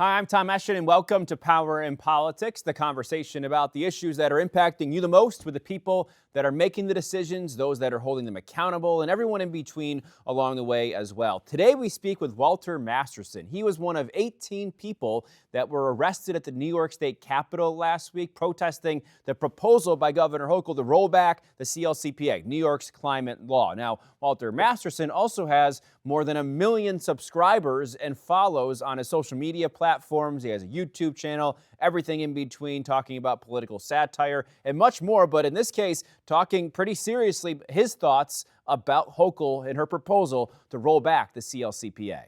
Hi, I'm Tom Eschen, and welcome to Power in Politics, the conversation about the issues that are impacting you the most with the people that are making the decisions, those that are holding them accountable, and everyone in between along the way as well. Today, we speak with Walter Masterson. He was one of 18 people that were arrested at the New York State Capitol last week, protesting the proposal by Governor Hochul to roll back the CLCPA, New York's climate law. Now, Walter Masterson also has more than 1 million subscribers and follows on his social media platforms. He has a YouTube channel, everything in between, talking about political satire and much more. But in this case, talking pretty seriously his thoughts about Hochul and her proposal to roll back the CLCPA.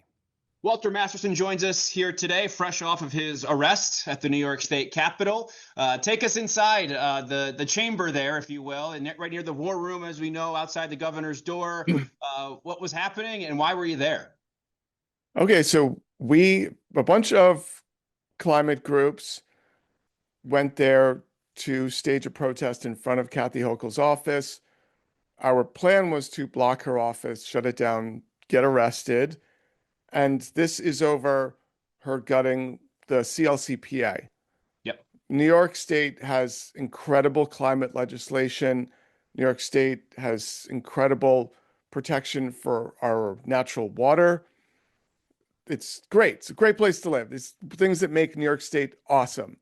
Walter Masterson joins us here today, fresh off of his arrest at the New York State Capitol. Take us inside the chamber there, if you will, and right near the war room, as we know, outside the governor's door. What was happening and why were you there? Okay, so a bunch of climate groups went there to stage a protest in front of Kathy Hochul's office. Our plan was to block her office, shut it down, get arrested. And this is over her gutting the CLCPA. Yep. New York State has incredible climate legislation. New York State has incredible protection for our natural water. It's great. It's a great place to live. These things that make New York State awesome.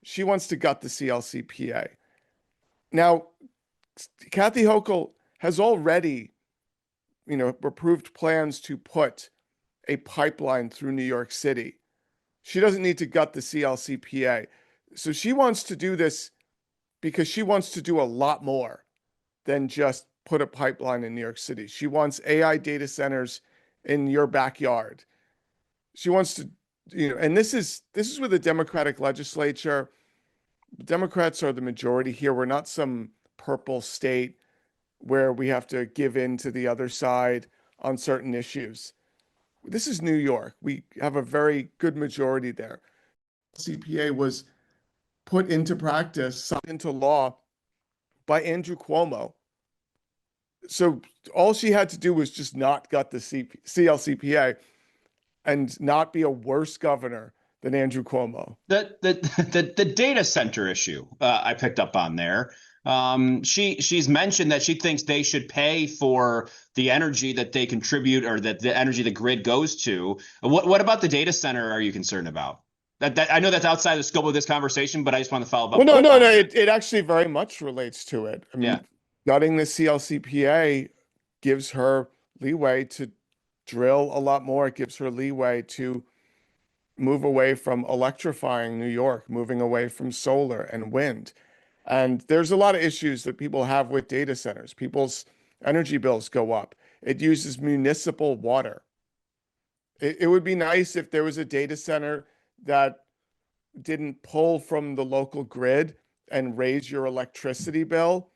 She wants to gut the CLCPA. Now, Kathy Hochul has already, approved plans to put a pipeline through New York City. She doesn't need to gut the CLCPA. So she wants to do this because she wants to do a lot more than just put a pipeline in New York City. She wants AI data centers in your backyard. She wants to, and this is with the Democratic legislature. Democrats are the majority here. We're not some purple state where we have to give in to the other side on certain issues. This is New York. We have a very good majority there. CPA was put into practice, signed into law by Andrew Cuomo. So all she had to do was just not gut the CLCPA and not be a worse governor than Andrew Cuomo. The data center issue I picked up on there. She's mentioned that she thinks they should pay for the energy that they contribute or that the energy the grid goes to. What about the data center are you concerned about? That I know that's outside the scope of this conversation, but I just want to follow up. Well, no. It actually very much relates to it. I mean, gutting the CLCPA gives her leeway to drill a lot more. It gives her leeway to move away from electrifying New York, moving away from solar and wind. And there's a lot of issues that people have with data centers. People's energy bills go up. It uses municipal water. It would be nice if there was a data center that didn't pull from the local grid and raise your electricity bill.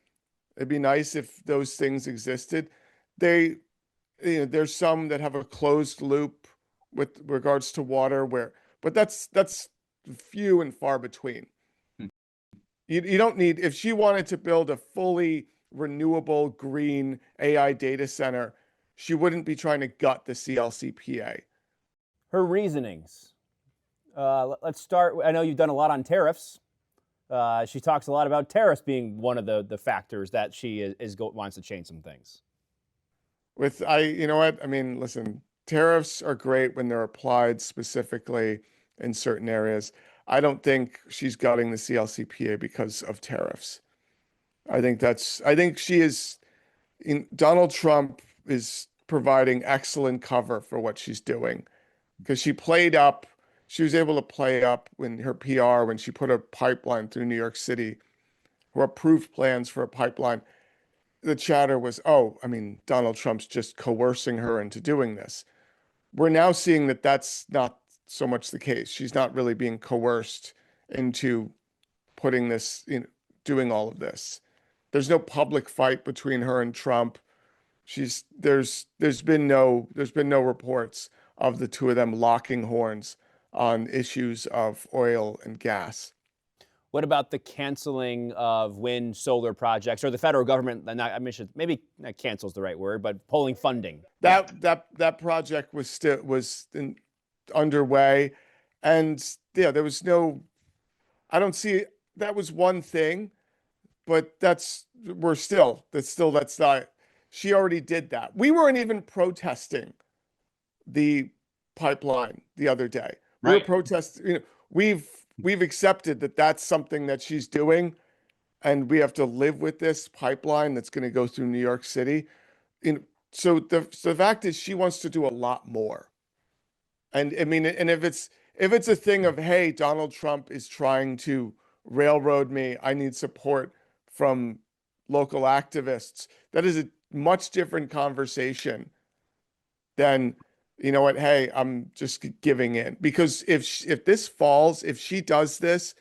It'd be nice if those things existed. There's some that have a closed loop with regards to water but that's few and far between. You don't need, if she wanted to build a fully renewable green AI data center, she wouldn't be trying to gut the CLCPA. Her reasonings. Let's start. I know you've done a lot on tariffs. She talks a lot about tariffs being one of the factors that she wants to change some things. You know what? I mean, listen, tariffs are great when they're applied specifically in certain areas. I don't think she's gutting the CLCPA because of tariffs. I think Donald Trump is providing excellent cover for what she's doing because she was able to play up when her PR, when she put a pipeline through New York City, or approved plans for a pipeline. The chatter was, Donald Trump's just coercing her into doing this. We're now seeing that that's not so much the case. She's not really being coerced into putting this, doing all of this. There's no public fight between her and Trump. There's been no reports of the two of them locking horns on issues of oil and gas. What about the canceling of wind, solar projects, or the federal government? Maybe not cancel is the right word, but pulling funding. That project was underway, And yeah, there was no, I don't see, that was one thing, but that's not, she already did that. We weren't even protesting the pipeline the other day. We were Right. protesting, we've accepted that that's something that she's doing, and we have to live with this pipeline that's going to go through New York City. So the fact is she wants to do a lot more. And I mean, and if it's a thing of, hey, Donald Trump is trying to railroad me, I need support from local activists, that is a much different conversation than, you know what, hey, I'm just giving in. Because if this falls, if she does this,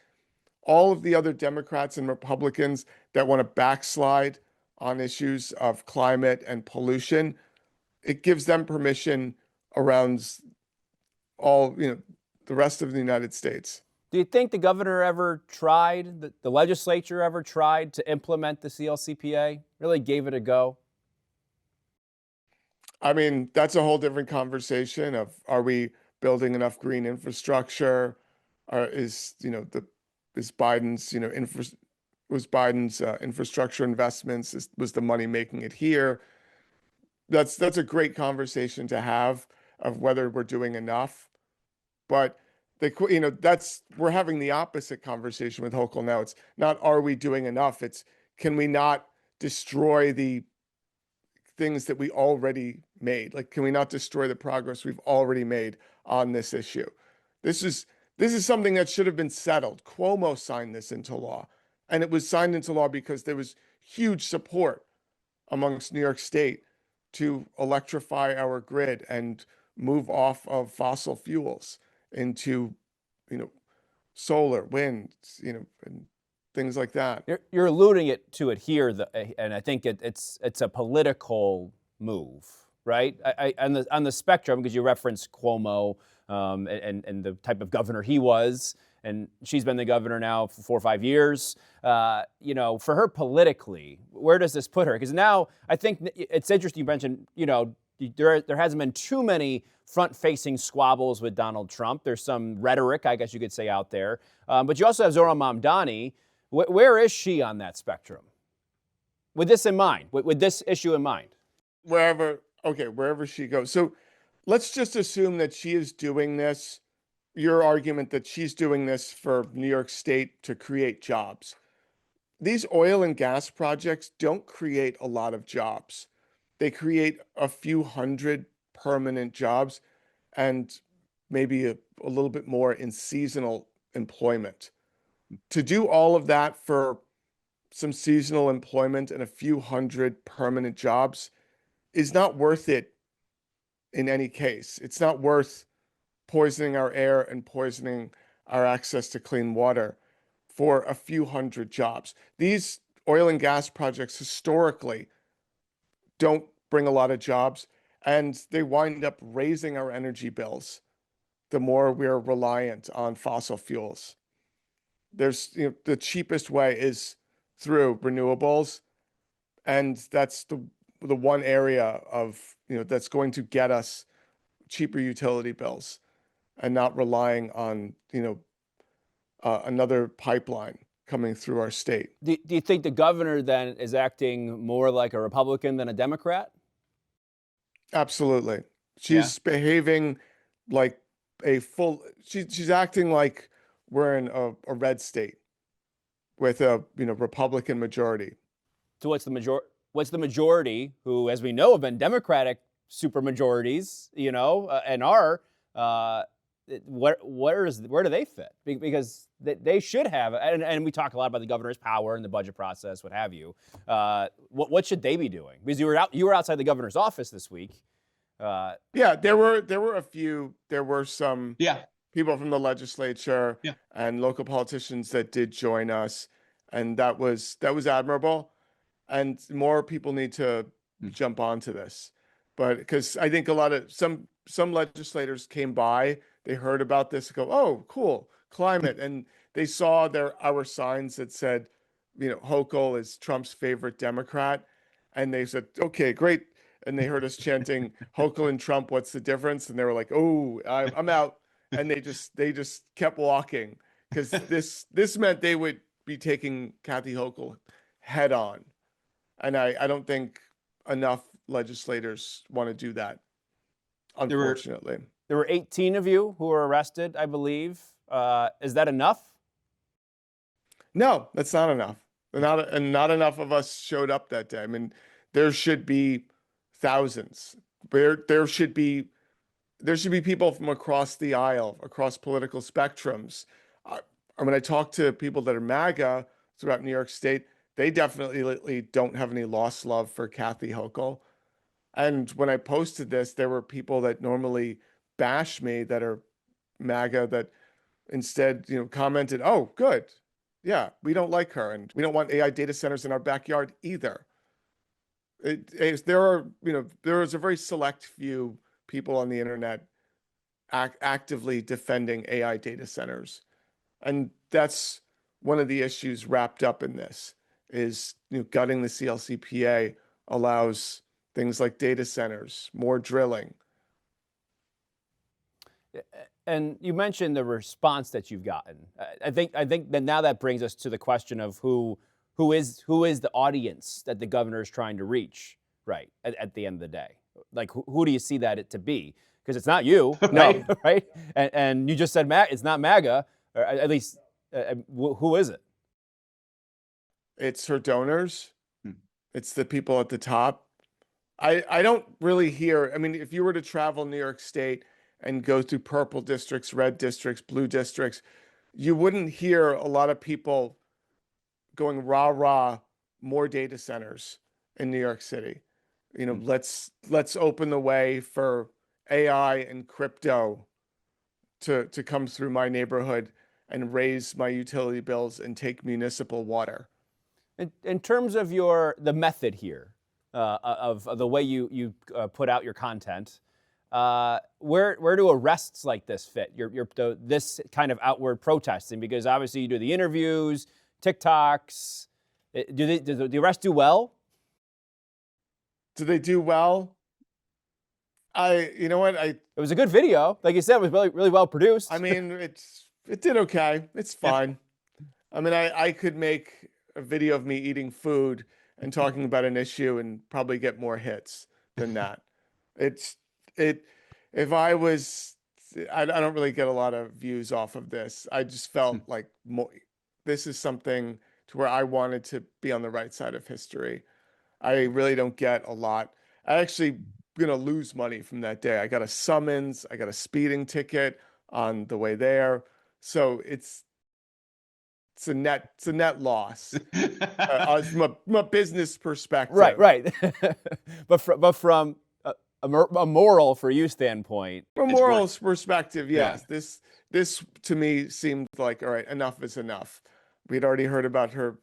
all of the other Democrats and Republicans that want to backslide on issues of climate and pollution, it gives them permission around the rest of the United States. Do you think the governor ever tried, the legislature ever tried to implement the CLCPA? Really gave it a go? I mean, that's a whole different conversation of, are we building enough green infrastructure? Or is Biden's, was Biden's infrastructure investments, was the money making it here? That's a great conversation to have of whether we're doing enough. But we're having the opposite conversation with Hochul now. It's not, are we doing enough? It's, can we not destroy the things that we already made? Like, can we not destroy the progress we've already made on this issue? This is something that should have been settled. Cuomo signed this into law, and it was signed into law because there was huge support amongst New York State to electrify our grid and move off of fossil fuels into, solar, wind, and things like that. You're alluding to it here, and I think it's a political move, right? On the spectrum, because you referenced Cuomo and the type of governor he was, and she's been the governor now for 4 or 5 years. For her politically, where does this put her? Because now I think it's interesting you mentioned, there hasn't been too many front-facing squabbles with Donald Trump. There's some rhetoric, I guess you could say, out there. But you also have Zohran Mamdani. Where is she on that spectrum? With this in mind, with this issue in mind? Wherever she goes. So let's just assume that she is doing this, your argument that she's doing this for New York State to create jobs. These oil and gas projects don't create a lot of jobs. They create a few hundred permanent jobs and maybe a little bit more in seasonal employment. To do all of that for some seasonal employment and a few hundred permanent jobs is not worth it in any case. It's not worth poisoning our air and poisoning our access to clean water for a few hundred jobs. These oil and gas projects historically don't bring a lot of jobs, and they wind up raising our energy bills the more we're reliant on fossil fuels. The cheapest way is through renewables, and that's the one area of, that's going to get us cheaper utility bills and not relying on, another pipeline coming through our state. Do you think the governor then is acting more like a Republican than a Democrat? Absolutely. She's behaving like she's acting like we're in a red state with a, Republican majority. So what's the majority, who, as we know, have been Democratic supermajorities, and are, where do they fit? Because they should have, and we talk a lot about the governor's power and the budget process, what have you. What should they be doing? Because you were outside the governor's office this week. Yeah, there were some people from the legislature and local politicians that did join us, and that was admirable. And more people need to jump onto this, but because I think some legislators came by, they heard about this, go, oh, cool, climate, and they saw our signs that said, Hochul is Trump's favorite Democrat, and they said, okay, great. And they heard us chanting Hochul and Trump, what's the difference? And they were like, oh, I'm out. and they just kept walking because this meant they would be taking Kathy Hochul head on. And I don't think enough legislators want to do that, There were unfortunately. There were 18 of you who were arrested, I believe. Is that enough? No, that's not enough. Not enough of us showed up that day. I mean, there should be thousands. There should be people from across the aisle, across political spectrums. When I talk to people that are MAGA throughout New York State, they definitely don't have any lost love for Kathy Hochul. And when I posted this, there were people that normally bash me that are MAGA that instead, commented, "Oh, good. Yeah, we don't like her, and we don't want AI data centers in our backyard either." There is a very select few people on the internet actively defending AI data centers, and that's one of the issues wrapped up in this is gutting the CLCPA allows things like data centers, more drilling. And you mentioned the response that you've gotten. I think that now that brings us to the question of who is the audience that the governor is trying to reach, right? At the end of the day, like who do you see that it to be? Because it's not you, right? No. Right? And you just said it's not MAGA, or at least who is it? It's her donors. Hmm. It's the people at the top. I don't really hear, I mean, if you were to travel New York State and go through purple districts, red districts, blue districts, you wouldn't hear a lot of people going rah rah, more data centers in New York City. Let's open the way for AI and crypto to come through my neighborhood and raise my utility bills and take municipal water. In terms of the method here, of the way you put out your content, where do arrests like this fit? This kind of outward protesting, because obviously you do the interviews, TikToks. Do the arrests do well? Do they do well? You know what? It was a good video, like you said. It was really, really well produced. I mean, it did okay. It's fine. I mean, I could make a video of me eating food and talking about an issue and probably get more hits than that. It's it if I was I don't really get a lot of views off of this. I just felt like this is something to where I wanted to be on the right side of history. I really don't get a lot. I actually gonna lose money from that day. I got a summons, I got a speeding ticket on the way there. So it's a net loss from a business perspective. right. but from a moral for you standpoint, From a It's moral work. perspective, Yeah. yes. This to me seemed like, all right, enough is enough. We'd already heard about her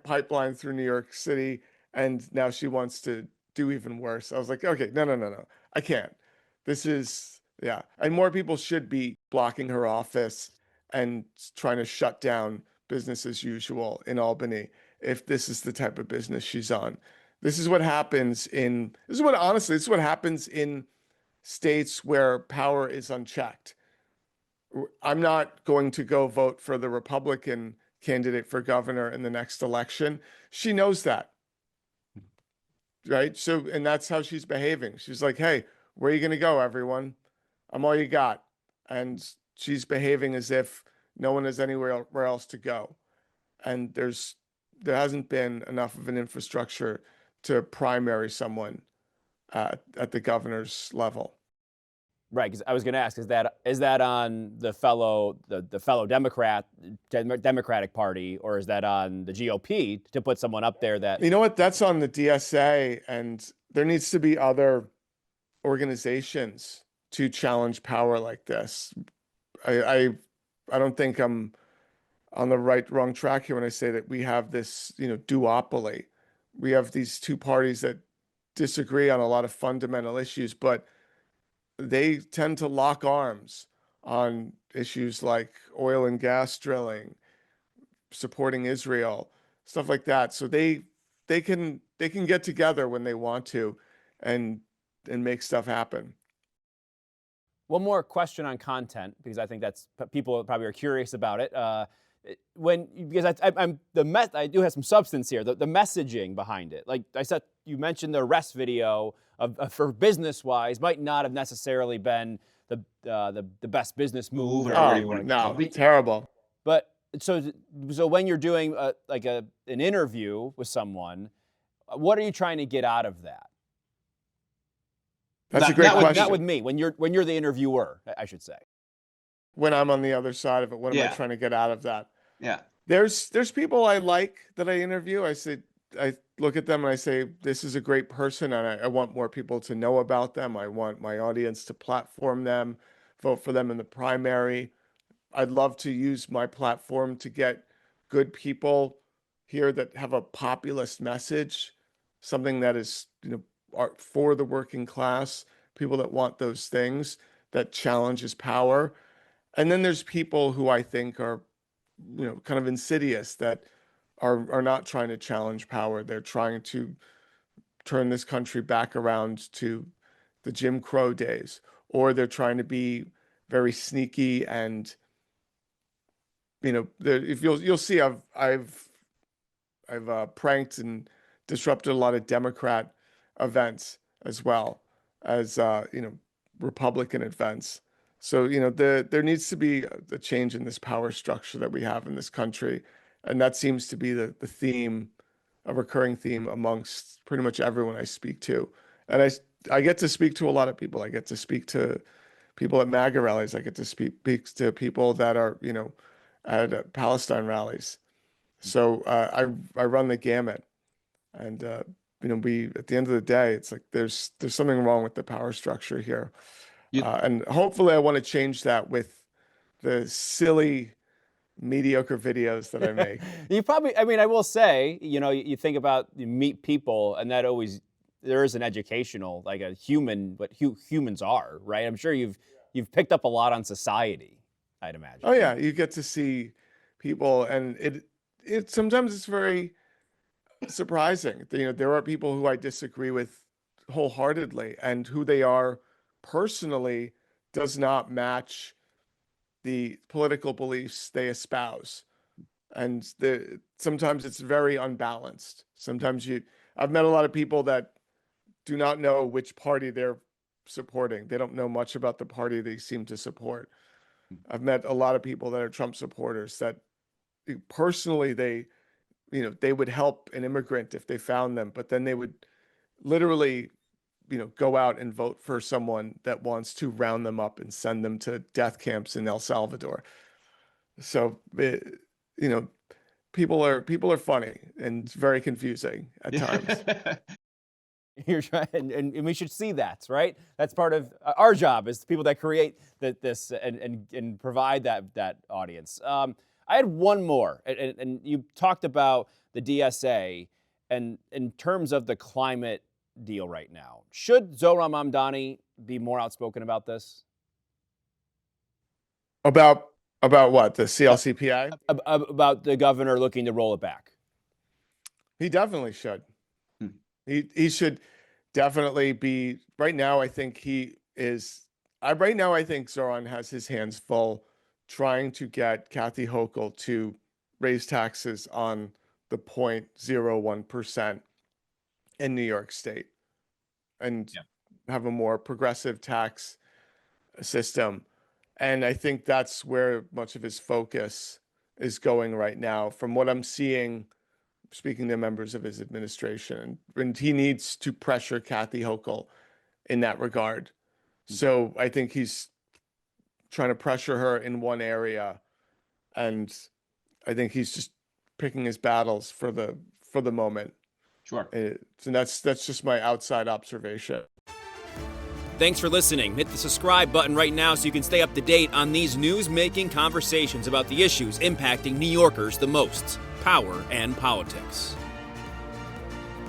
pipeline through New York City, and now she wants to do even worse. I was like, okay, no. I can't. This is, yeah. And more people should be blocking her office and trying to shut down business as usual in Albany if this is the type of business she's on. This is what happens this is what happens in states where power is unchecked. I'm not going to go vote for the Republican candidate for governor in the next election. She knows that, right? So, and that's how she's behaving. She's like, hey, where are you going to go, everyone? I'm all you got. And she's behaving as if no one has anywhere else to go. And there hasn't been enough of an infrastructure to primary someone at the governor's level. right? Because I was going to ask, is that on the fellow Democratic Party, or is that on the GOP to put someone up there that? You know what? That's on the DSA, and there needs to be other organizations to challenge power like this. I don't think I'm on the wrong track here when I say that we have this, duopoly. We have these two parties that disagree on a lot of fundamental issues, but they tend to lock arms on issues like oil and gas drilling, supporting Israel, stuff like that. So they can get together when they want to and make stuff happen. One more question on content, because I think that's people probably are curious about it. Because I do have some substance here. The messaging behind it, like I said, you mentioned the arrest video for business wise might not have necessarily been the best business move. Oh no, terrible. But so when you're doing an interview with someone, what are you trying to get out of that? That's a great question. Not with me. When you're the interviewer, I should say. When I'm on the other side of it, what am I trying to get out of that? Yeah. There's people I like that I interview. I look at them and I say, this is a great person, and I want more people to know about them. I want my audience to platform them, vote for them in the primary. I'd love to use my platform to get good people here that have a populist message, something that is, for the working class, people that want those things, that challenges power. And then there's people who I think are, kind of insidious, that are not trying to challenge power. They're trying to turn this country back around to the Jim Crow days, or they're trying to be very sneaky. And if you'll see, I've pranked and disrupted a lot of Democrat events as well as Republican events. So there needs to be a change in this power structure that we have in this country, and that seems to be the theme, a recurring theme amongst pretty much everyone I speak to. And I get to speak to a lot of people. I get to speak to people at MAGA rallies. I get to speak to people that are at Palestine rallies. So I run the gamut, and we, at the end of the day, it's like there's something wrong with the power structure here, and hopefully I want to change that with the silly, mediocre videos that I make. You probably, I will say, you think about, you meet people, and that always, there is an educational, like a human, what humans are, right? I'm sure you've picked up a lot on society, I'd imagine. Oh yeah, you get to see people, and it sometimes it's very surprising. There are people who I disagree with wholeheartedly, and who they are personally does not match the political beliefs they espouse. And sometimes it's very unbalanced. Sometimes I've met a lot of people that do not know which party they're supporting. They don't know much about the party they seem to support. I've met a lot of people that are Trump supporters that personally they would help an immigrant if they found them, but then they would literally, go out and vote for someone that wants to round them up and send them to death camps in El Salvador. So, people are funny and very confusing at times. You're trying, and we should see that, right? That's part of our job as people that create this and provide that audience. I had one more, and you talked about the DSA, and in terms of the climate deal right now, should Zohran Mamdani be more outspoken about this? About what? The CLCPA? About the governor looking to roll it back. He definitely should. He should definitely be. Right now, I think he is. Right now, I think Zohran has his hands full trying to get Kathy Hochul to raise taxes on the 0.01% in New York State, and have a more progressive tax system. And I think that's where much of his focus is going right now, from what I'm seeing, speaking to members of his administration. And he needs to pressure Kathy Hochul in that regard. So I think he's trying to pressure her in one area, and I think he's just picking his battles for the moment. Sure. And that's just my outside observation. Thanks for listening. Hit the subscribe button right now so you can stay up to date on these news-making conversations about the issues impacting New Yorkers the most: power and politics.